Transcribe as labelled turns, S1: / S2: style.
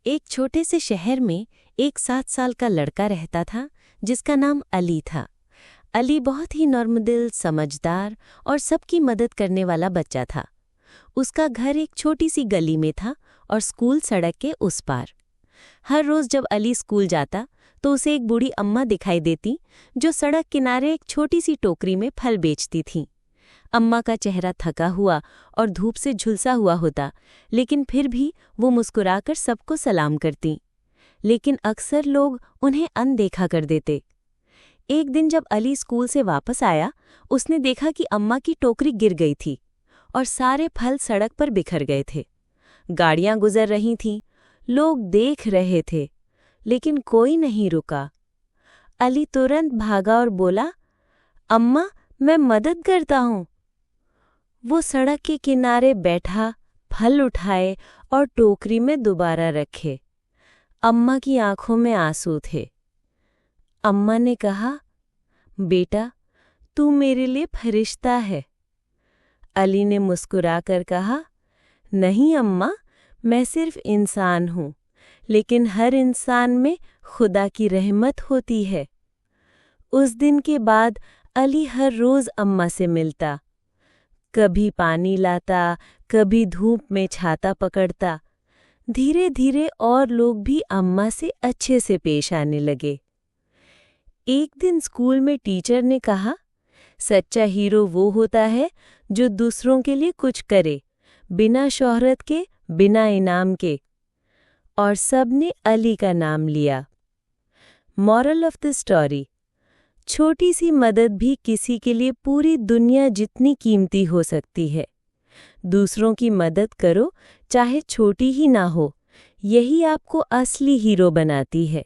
S1: एक छोटे से शहर में एक 7 साल का लड़का रहता था जिसका नाम अली था। अली बहुत ही नर्मदिल, समझदार और सबकी मदद करने वाला बच्चा था। उसका घर एक छोटी सी गली में था और स्कूल सड़क के उस पार। हर रोज़ जब अली स्कूल जाता तो उसे एक बूढ़ी अम्मा दिखाई देती जो सड़क किनारे एक छोटी सी टोकरी में फल बेचती थीं। अम्मा का चेहरा थका हुआ और धूप से झुलसा हुआ होता, लेकिन फिर भी वो मुस्कुराकर सबको सलाम करती। लेकिन अक्सर लोग उन्हें अनदेखा कर देते। एक दिन जब अली स्कूल से वापस आया, उसने देखा कि अम्मा की टोकरी गिर गई थी और सारे फल सड़क पर बिखर गए थे। गाड़ियां गुजर रही थीं, लोग देख रहे थे, लेकिन कोई नहीं रुका। अली तुरंत भागा और बोला, अम्मा, मैं मदद करता हूँ। वो सड़क के किनारे बैठा, फल उठाए और टोकरी में दोबारा रखे। अम्मा की आंखों में आंसू थे। अम्मा ने कहा, बेटा, तू मेरे लिए फरिश्ता है। अली ने मुस्कुराकर कहा, नहीं अम्मा, मैं सिर्फ इंसान हूँ, लेकिन हर इंसान में खुदा की रहमत होती है। उस दिन के बाद अली हर रोज़ अम्मा से मिलता। कभी पानी लाता, कभी धूप में छाता पकड़ता। धीरे धीरे और लोग भी अम्मा से अच्छे से पेश आने लगे। एक दिन स्कूल में टीचर ने कहा, सच्चा हीरो वो होता है जो दूसरों के लिए कुछ करे, बिना शोहरत के, बिना इनाम के। और सबने अली का नाम लिया। मॉरल ऑफ द स्टोरी: छोटी सी मदद भी किसी के लिए पूरी दुनिया जितनी कीमती हो सकती है। दूसरों की मदद करो, चाहे छोटी ही ना हो, यही आपको असली हीरो बनाती है।